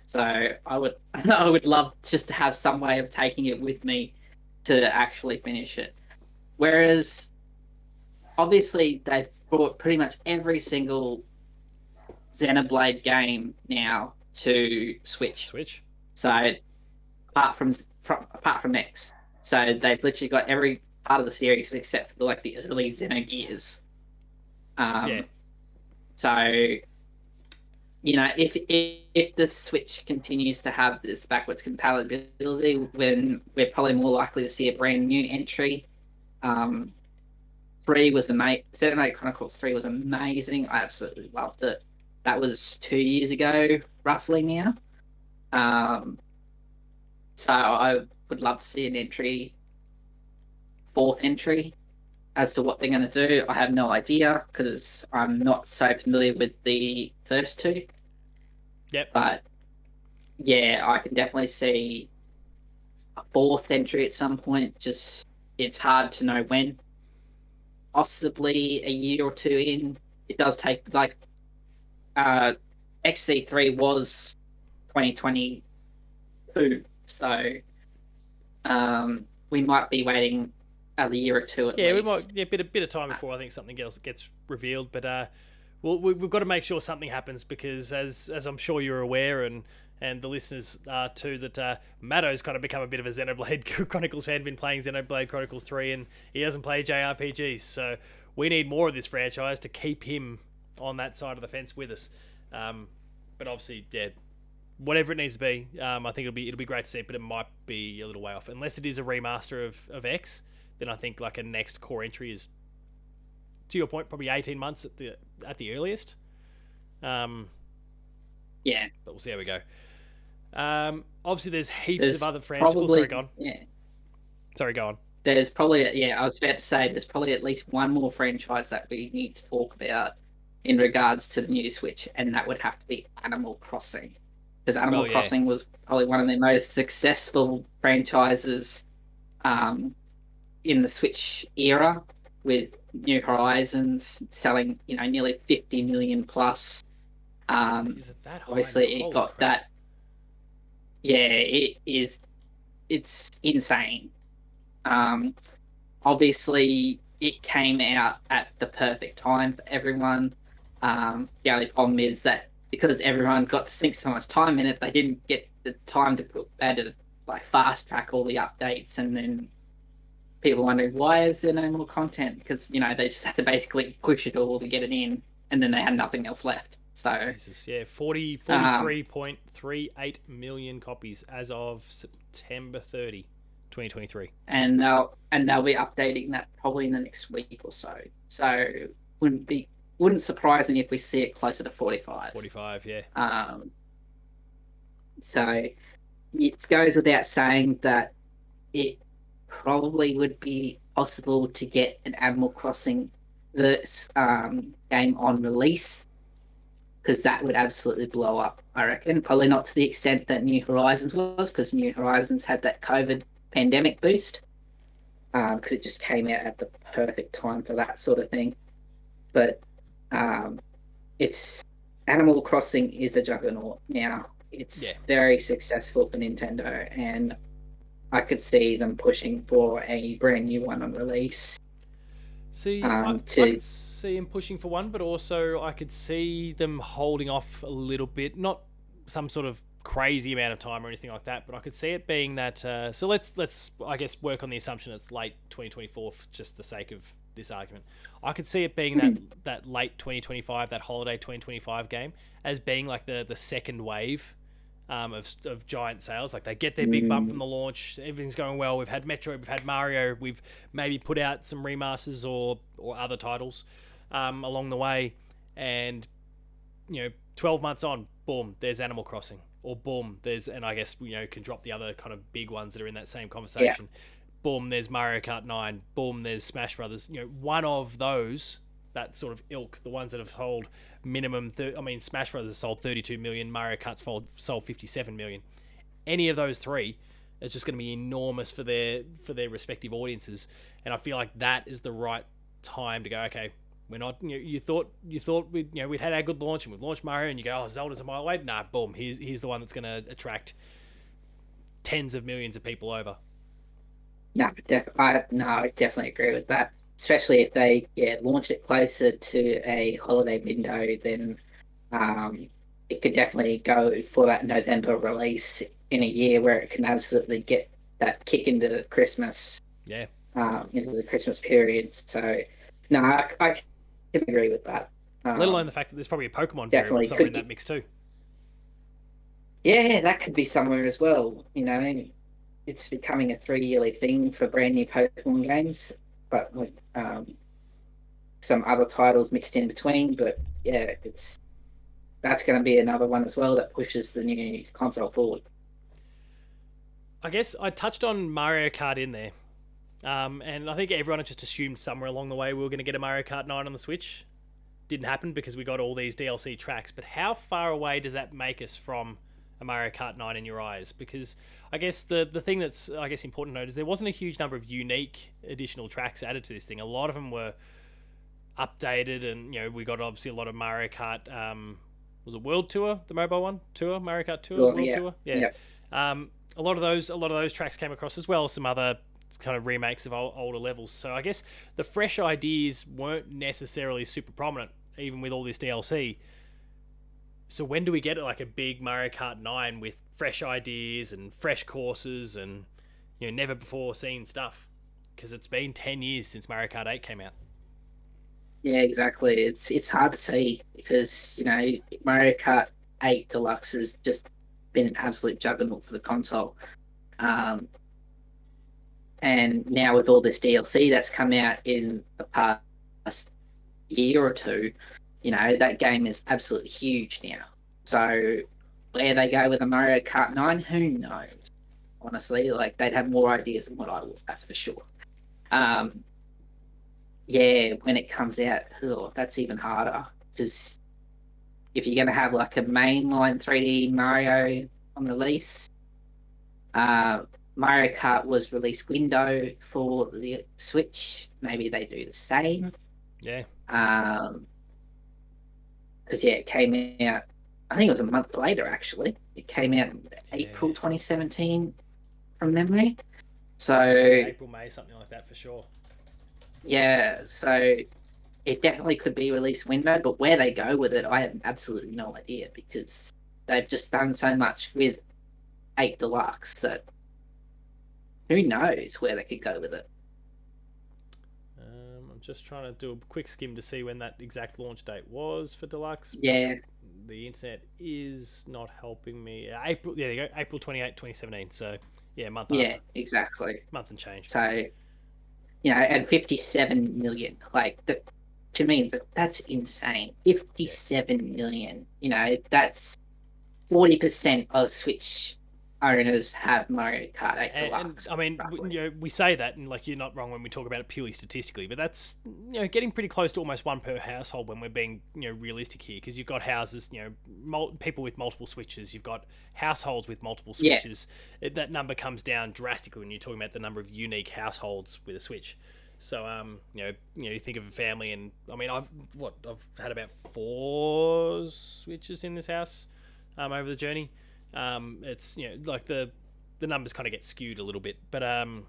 So I would, I would love just to have some way of taking it with me to actually finish it. Whereas obviously they've brought pretty much every single Xenoblade game now to Switch. Switch. So apart from X, so they've literally got every part of the series except for like the early Xenogears. Yeah. Um, so if the Switch continues to have this backwards compatibility, then we're probably more likely to see a brand new entry. Um, Three was amazing. Xenoblade Chronicles 3 was amazing. I absolutely loved it. That was 2 years ago, roughly now. Um, so I would love to see an entry, fourth entry, as to what they're going to do. I have no idea because I'm not so familiar with the first two. Yep. But yeah, I can definitely see a fourth entry at some point. Just it's hard to know when. Possibly a year or two in. It does take like XC3 was 2022, so we might be waiting a year or two at Yeah, we might. least. Yeah, bit of time before I think something else gets revealed. But we've got to make sure something happens because, as I'm sure you're aware, and the listeners are too, that Matto's kind of become a bit of a Xenoblade Chronicles fan. Been playing Xenoblade Chronicles 3, and he doesn't play JRPGs. So we need more of this franchise to keep him on that side of the fence with us. But obviously, yeah, whatever it needs to be, I think it'll be great to see it, but it might be a little way off unless it is a remaster of X. Then I think like a next core entry is, to your point, probably 18 months at the earliest. Um, Yeah, but we'll see how we go. Obviously, there's heaps of there's other franchises. Oh, sorry, probably go on. yeah, Sorry, go on. there's probably yeah. I was about to say there's probably at least one more franchise that we need to talk about in regards to the new Switch, and that would have to be Animal Crossing, because Animal Well, yeah, Crossing was probably one of the most successful franchises um, in the Switch era, with New Horizons selling, nearly 50 million plus. is it that high now? Obviously, it Holy got crap! that. Yeah, it is. It's insane. Um, Obviously, it came out at the perfect time for everyone. The only problem is that because everyone got to sink so much time in it, they didn't get the time to put. They had to like fast track all the updates, and then people wondering why is there no more content, because they just had to basically push it all to get it in, and then they had nothing else left. So Jesus, yeah, 40, um 43.38 million copies as of September 30, 2023. and they'll be updating that probably in the next week or so. So wouldn't surprise me if we see it closer to 45. 45, yeah. um so it goes without saying that it probably would be possible to get an Animal Crossing game on release, because that would absolutely blow up, I reckon. Probably not to the extent that New Horizons was, because New Horizons had that COVID pandemic boost, because it just came out at the perfect time for that sort of thing. But it's Animal Crossing is a juggernaut now. It's Yeah. very successful for Nintendo, and I could see them pushing for a brand new one on release. See, I could see him pushing for one, but also I could see them holding off a little bit. Not some sort of crazy amount of time or anything like that, but I could see it being that. So let's I guess work on the assumption it's late 2024 for just the sake of this argument. I could see it being that late 2025, that holiday 2025 game, as being like the second wave of giant sales. Like they get their big bump from the launch, everything's going well. We've had Metroid, we've had Mario, we've maybe put out some remasters or other titles along the way, and 12 months on, boom, there's Animal Crossing, or boom, and I guess can drop the other kind of big ones that are in that same conversation. Yeah. Boom, there's Mario Kart 9. Boom, there's Smash Brothers. One of those, that sort of ilk, the ones that have sold minimum. Smash Brothers has sold 32 million. Mario Kart's sold 57 million. Any of those three is just going to be enormous for their respective audiences, and I feel like that is the right time to go. Okay, we're not. You thought we'd had our good launch and we've launched Mario, and you go, oh, Zelda's a mile away. Nah, boom, here's the one that's going to attract tens of millions of people over. I definitely agree with that. Especially if they launch it closer to a holiday window, then um, it could definitely go for that November release in a year where it can absolutely get that kick into Christmas, Yeah. into the Christmas period. So, no, I can agree with that. Let alone Um, the fact that there's probably a Pokemon variable definitely somewhere in could that get, mix too. yeah, that could be somewhere as well. It's becoming a 3 yearly thing for brand new Pokemon games, but with some other titles mixed in between. But yeah, it's that's going to be another one as well that pushes the new console forward. I guess I touched on Mario Kart in there, and I think everyone had just assumed somewhere along the way we were going to get a Mario Kart 9 on the Switch. Didn't happen because we got all these DLC tracks. But how far away does that make us from a Mario Kart 9 in your eyes? Because I guess the thing that's important to note is there wasn't a huge number of unique additional tracks added to this thing. A lot of them were updated, and we got obviously a lot of Mario Kart. Was it World Tour, the mobile one? Tour, Mario Kart Tour, Well, World yeah, Tour, yeah. yeah, A lot of those tracks came across as well. Some other kind of remakes of older levels. So I guess the fresh ideas weren't necessarily super prominent, even with all this DLC. So when do we get like a big Mario Kart 9 with fresh ideas and fresh courses and never before seen stuff? Because it's been 10 years since Mario Kart 8 came out. yeah, exactly. It's hard to see because Mario Kart 8 Deluxe has just been an absolute juggernaut for the console. Um, and now with all this DLC that's come out in the past year or two, that game is absolutely huge now. So where they go with a Mario Kart 9, who knows? Honestly, like they'd have more ideas than what I would, that's for sure. Um, yeah, when it comes out, that's even harder. Because if you're going to have like a mainline 3D Mario on release, uh, Mario Kart was released window for the Switch. Maybe they do the same. Yeah. Um, because it came out. I think it was a month later. Actually, it came out in Yeah. April 2017 from memory. Yeah, So April, May, something like that for sure. yeah, so it definitely could be release window, but where they go with it, I have absolutely no idea because they've just done so much with 8 Deluxe that who knows where they could go with it. I'm just trying to do a quick skim to see when that exact launch date was for Deluxe, but Yeah, the internet is not helping me. April, yeah, there you go, April 28, 2017. So, yeah, a month yeah, after, exactly. month and change. So, and 57 million, like that to me, that's insane. Yeah. 57 million, that's 40% of Switch owners have Mario Kart 8 And Deluxe, I mean, roughly. we say that, and like you're not wrong when we talk about it purely statistically, but that's getting pretty close to almost one per household when we're being realistic here, because you've got houses, people with multiple switches, you've got households with multiple Yeah, switches. That number comes down drastically when you're talking about the number of unique households with a switch. So you think of a family, and I mean, I've had about 4 switches in this house, over the journey. It's like the numbers kind of get skewed a little bit, but a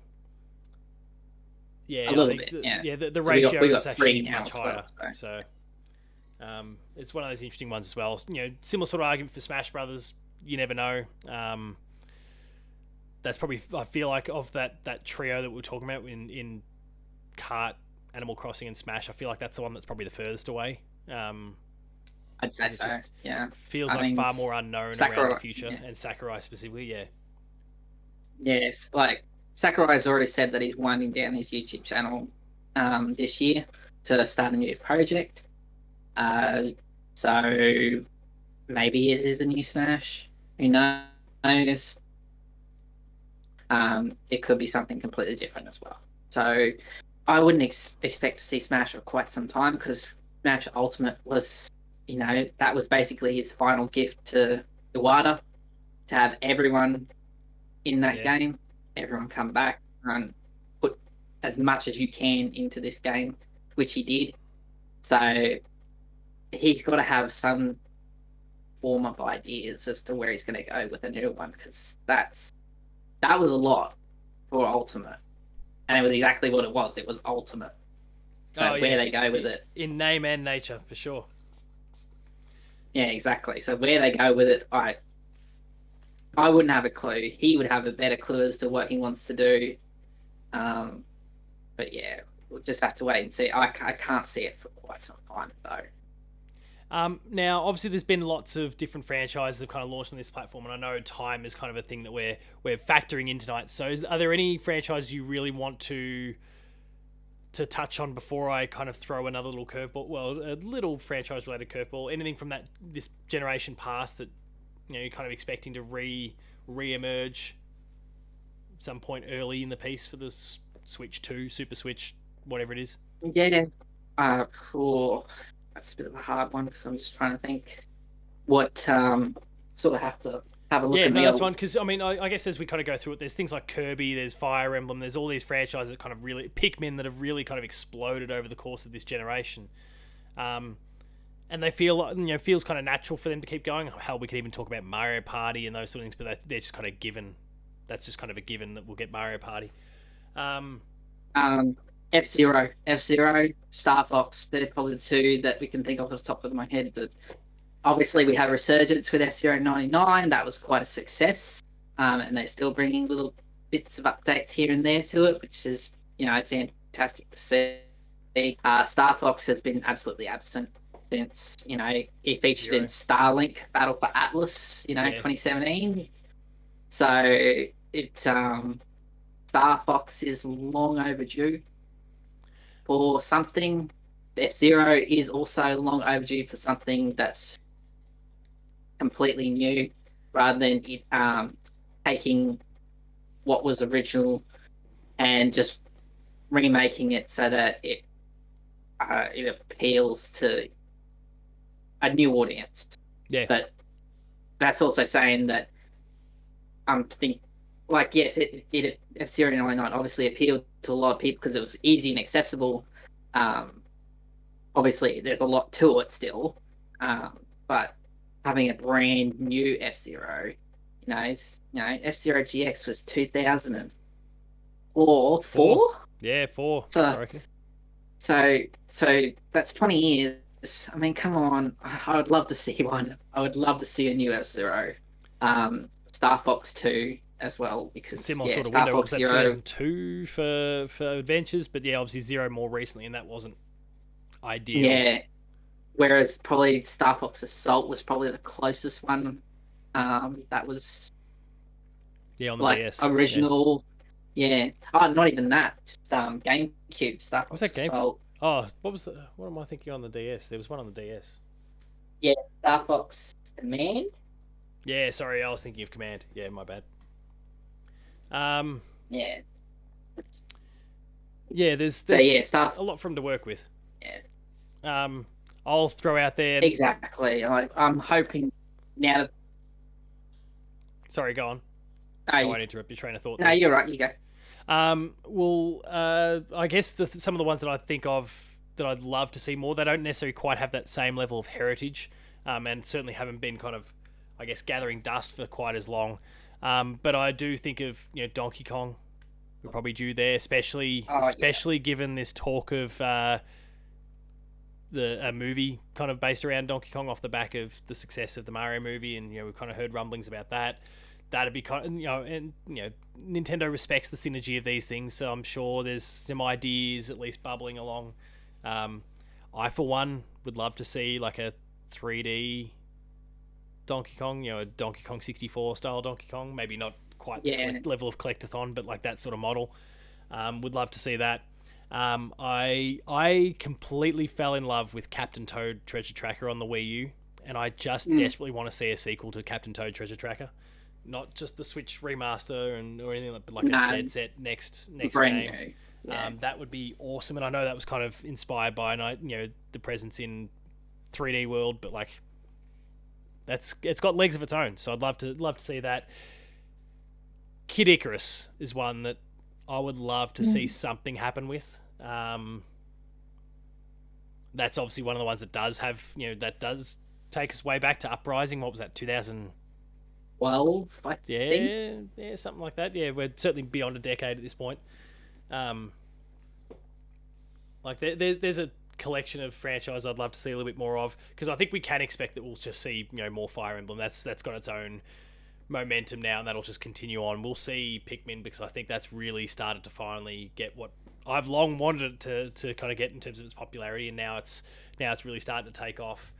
yeah, I little think bit, yeah. the So we got ratio we is got three actually now much as well. higher. So it's one of those interesting ones as well. Similar sort of argument for Smash Brothers. You never know. That's probably, I feel like, of that trio that we are talking about in Kart, Animal Crossing, and Smash. I feel like that's the one that's probably the furthest away. I'd say Because it just so. Yeah. feels I like mean, far more unknown around the Sakurai. future, Yeah. and Sakurai specifically. Yeah, Yes. Like Sakurai's already said that he's winding down his YouTube channel this year to start a new project. Uh, so maybe it is a new Smash. Who knows? It could be something completely different as well. So I wouldn't expect to see Smash for quite some time because Smash Ultimate was, that was basically his final gift to Iwata to have everyone in that yeah. game, everyone come back and put as much as you can into this game, which he did. So he's got to have some form of ideas as to where he's going to go with a new one because that was a lot for Ultimate. and it was exactly what it was. It was ultimate. Oh So where yeah, they go with it, in name and nature for sure. yeah, exactly. So where they go with it, I wouldn't have a clue. He would have a better clue as to what he wants to do. Um, but yeah, we'll just have to wait and see. I can't see it for quite some time though. Now, obviously, there's been lots of different franchises that have kind of launched on this platform, and I know time is kind of a thing that we're factoring in tonight. So, are there any franchises you really want to touch on before I kind of throw another little curveball? Well, a little franchise related curveball. Anything from this generation past that you're kind of expecting to re-emerge some point early in the piece for this Switch 2, Super Switch, whatever it is. Yeah. Cool. That's a bit of a hard one because I'm just trying to think what sort of have to have a look Yeah, at no, the that's old. fine. Because I mean, I guess as we kind of go through it, there's things like Kirby, there's Fire Emblem, there's all these franchises that kind of really Pikmin that have really kind of exploded over the course of this generation, um, and they feel feels kind of natural for them to keep going. Hell, we could even talk about Mario Party and those sort of things, but they're just kind of given. That's just kind of a given that we'll get Mario Party. Um, Um, F-Zero, F-Zero, Star Fox. They're probably the two that we can think of off the top of my head. That obviously we had a resurgence with F-Zero 99. That was quite a success, and they're still bringing little bits of updates here and there to it, which is fantastic to see. Star Fox has been absolutely absent since he featured in Starlink Battle for Atlas, 2017. So Star Fox is long overdue for something. F-Zero is also long overdue for something that's completely new, rather than it taking what was original and just remaking it so that it appeals to a new audience. yeah, But that's also saying that think like yes, it F-Zero 99 obviously appealed to a lot of people because it was easy and accessible. Obviously, there's a lot to it still, but having a brand new F-Zero, F-Zero GX was 2004, four. Yeah, 4. So I reckon. so that's 20 years. I mean, come on. I would love to see one. I would love to see a new F-Zero. Star Fox 2 as well, because Similar yeah, sort of Star window. What was Fox that, Zero. 2002 for Adventures? But yeah, obviously Zero more recently, and that wasn't ideal. Yeah. Whereas probably Star Fox Assault was probably the closest one. That was Yeah, on the like DS. original. Yeah. Oh, not even that. Just GameCube Star Was Fox that game? Assault. Oh, what am I thinking on the DS? There was one on the DS. Yeah, Star Fox Command. Yeah, sorry, I was thinking of Command. Yeah, my bad. Um, Yeah. yeah, there's So yeah, a lot for him to work with. Yeah. I'll throw out there. Exactly. I'm hoping now that. Sorry, go on. Oh, I won't interrupt your train of thought. no, you're right. You go. Well, I guess some of the ones that I think of that I'd love to see more, they don't necessarily quite have that same level of heritage, and certainly haven't been kind of, I guess, gathering dust for quite as long. But I do think of Donkey Kong. We're probably due there, especially given this talk of a movie kind of based around Donkey Kong off the back of the success of the Mario movie, and we've kind of heard rumblings about that. That'd be kind of, Nintendo respects the synergy of these things, so I'm sure there's some ideas at least bubbling along. I for one would love to see like a 3D Donkey Kong, a Donkey Kong 64 style Donkey Kong, maybe not quite the level of collectathon, but like that sort of model. Would love to see that. I completely fell in love with Captain Toad Treasure Tracker on the Wii U, and I just desperately want to see a sequel to Captain Toad Treasure Tracker. Not just the Switch remaster or anything like, but like a dead set next game. Yeah. That would be awesome, and I know that was kind of inspired by the presence in 3D World, but like it's got legs of its own. So I'd love to see that. Kid Icarus is one that I would love to see something happen with. That's obviously one of the ones that does have that does take us way back to Uprising. What was that, 2000? 12, I think. Yeah, something like that. Yeah, we're certainly beyond a decade at this point. Um, like there's a collection of franchises I'd love to see a little bit more of, because I think we can expect that we'll just see more Fire Emblem. That's got its own momentum now, and that'll just continue on. We'll see Pikmin, because I think that's really started to finally get what I've long wanted it to kind of get in terms of its popularity, and now it's really starting to take off.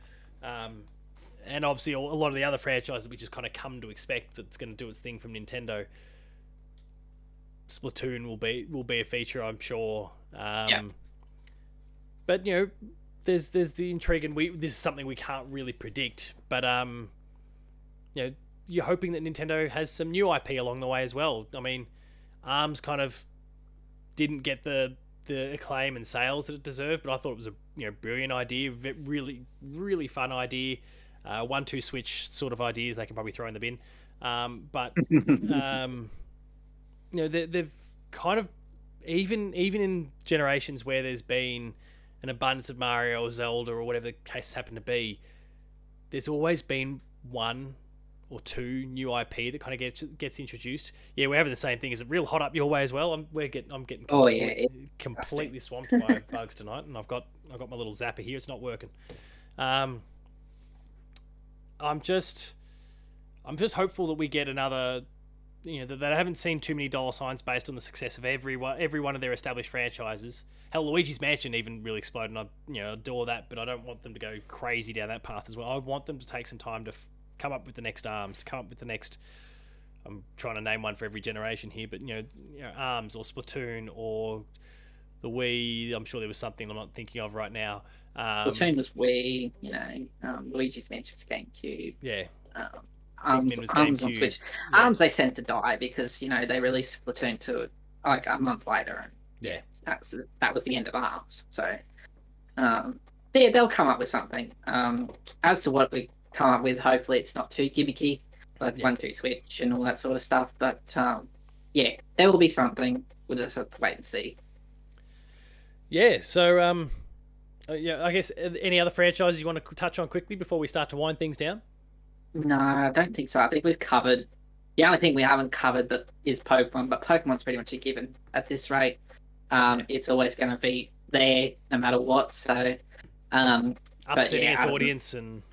And obviously a lot of the other franchises that we just kind of come to expect that's going to do its thing from Nintendo. Splatoon will be a feature, I'm sure. Yeah. But there's the intrigue, and this is something we can't really predict. But you're hoping that Nintendo has some new IP along the way as well. I mean, ARMS kind of didn't get the acclaim and sales that it deserved, but I thought it was a brilliant idea, really really fun idea. 1-2 switch sort of ideas they can probably throw in the bin. But they've kind of, even in generations where there's been an abundance of Mario or Zelda or whatever the case happened to be, there's always been one or two new IP that kind of gets introduced. Yeah, we're having the same thing. Is it real hot up your way as well? I'm getting completely swamped by bugs tonight, and I've got my little zapper here. It's not working. I'm just hopeful that we get another. That I haven't seen too many dollar signs based on the success of every one of their established franchises. Hell, Luigi's Mansion even really exploded, and I adore that, but I don't want them to go crazy down that path as well. I want them to take some time to come up with the next ARMS, to come up with the next. I'm trying to name one for every generation here, but ARMS or Splatoon or the Wii. I'm sure there was something I'm not thinking of right now. Splatoon was Wii. Luigi's Mansion was GameCube. Yeah. ARMS on Switch. Yeah. ARMS they sent to die because they released Splatoon 2 like a month later, and yeah, that was the end of ARMS. So they'll come up with something. As to what we come up with, hopefully it's not too gimmicky, like 1-2 switch and all that sort of stuff. But there will be something. We'll just have to wait and see. Yeah. So I guess any other franchises you want to touch on quickly before we start to wind things down? No, I don't think so. I think we've covered. The only thing we haven't covered is Pokemon, but Pokemon's pretty much a given at this rate. It's always going to be there no matter what. So, upsetting its audience and.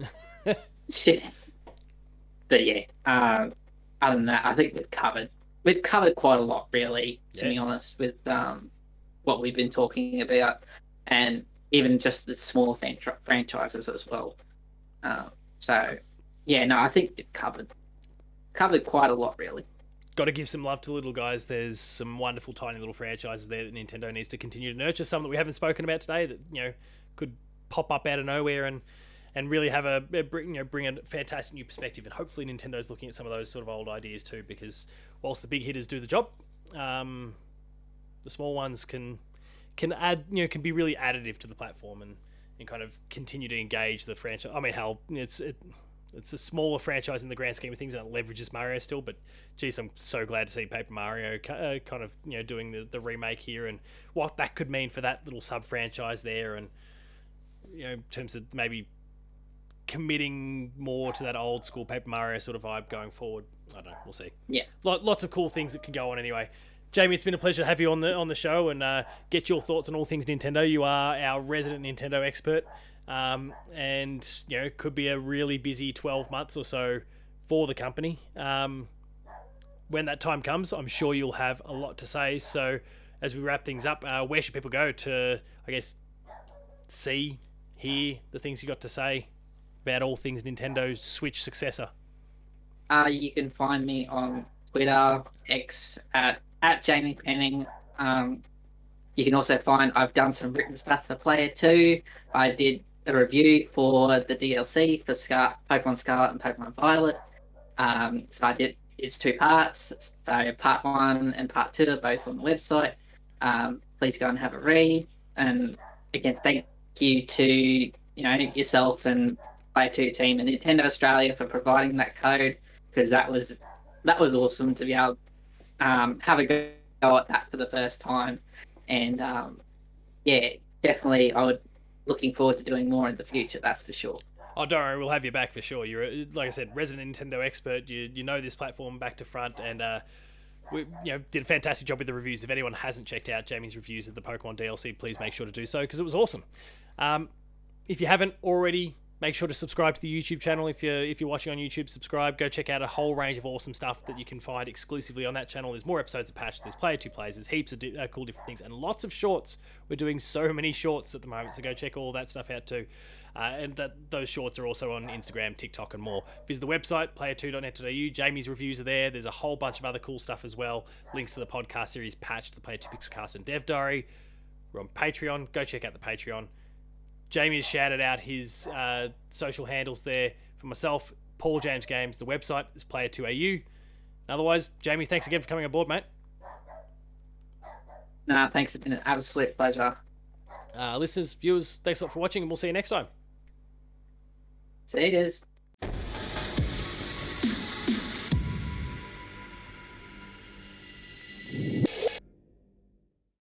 But yeah, other than that, I think we've covered quite a lot, really, to be honest, with what we've been talking about, and even just the small franchises as well. So. Yeah, no, I think it covered quite a lot, really. Got to give some love to the little guys. There's some wonderful, tiny little franchises there that Nintendo needs to continue to nurture. Some that we haven't spoken about today that could pop up out of nowhere and really have bring a fantastic new perspective. And hopefully Nintendo's looking at some of those sort of old ideas too, because whilst the big hitters do the job, the small ones can add can be really additive to the platform and kind of continue to engage the franchise. I mean, hell, it's a smaller franchise in the grand scheme of things, and it leverages Mario still. But geez, I'm so glad to see Paper Mario kind of doing the remake here, and what that could mean for that little sub franchise there, and in terms of maybe committing more to that old school Paper Mario sort of vibe going forward. I don't know. We'll see. Yeah, lots of cool things that can go on anyway. Jamie, it's been a pleasure to have you on the show and get your thoughts on all things Nintendo. You are our resident Nintendo expert. And it could be a really busy 12 months or so for the company. When that time comes, I'm sure you'll have a lot to say. So as we wrap things up, where should people go to, I guess, hear the things you got to say about all things Nintendo Switch successor? You can find me on Twitter, X at Jamie Penningh. You can also find I've done some written stuff for Player 2. I did a review for the DLC for Pokemon Scarlet and Pokemon Violet. So it's 2 parts. So part 1 and part 2 are both on the website. Please go and have a read. And again, thank you to yourself and Player 2 team and Nintendo Australia for providing that code, because that was awesome to be able to have a go at that for the first time. And definitely I would. Looking forward to doing more in the future, that's for sure. Oh, don't worry, we'll have you back for sure. You're, like I said, resident Nintendo expert. You know this platform back to front, and we did a fantastic job with the reviews. If anyone hasn't checked out Jamie's reviews of the Pokemon DLC, please make sure to do so because it was awesome. If you haven't already, make sure to subscribe to the YouTube channel. If you're watching on YouTube, subscribe. Go check out a whole range of awesome stuff that you can find exclusively on that channel. There's more episodes of Patch. There's Player 2 Plays. There's heaps of cool different things and lots of shorts. We're doing so many shorts at the moment, so go check all that stuff out too. And those shorts are also on Instagram, TikTok, and more. Visit the website, player2.net.au. Jamie's reviews are there. There's a whole bunch of other cool stuff as well. Links to the podcast series Patch, the Player 2 Pixelcast, and Dev Diary. We're on Patreon. Go check out the Patreon. Jamie has shouted out his social handles there. For myself, Paul James Games. The website is player2au. Otherwise, Jamie, thanks again for coming aboard, mate. Nah, thanks. It's been an absolute pleasure. Listeners, viewers, thanks a lot for watching, and we'll see you next time. See you guys.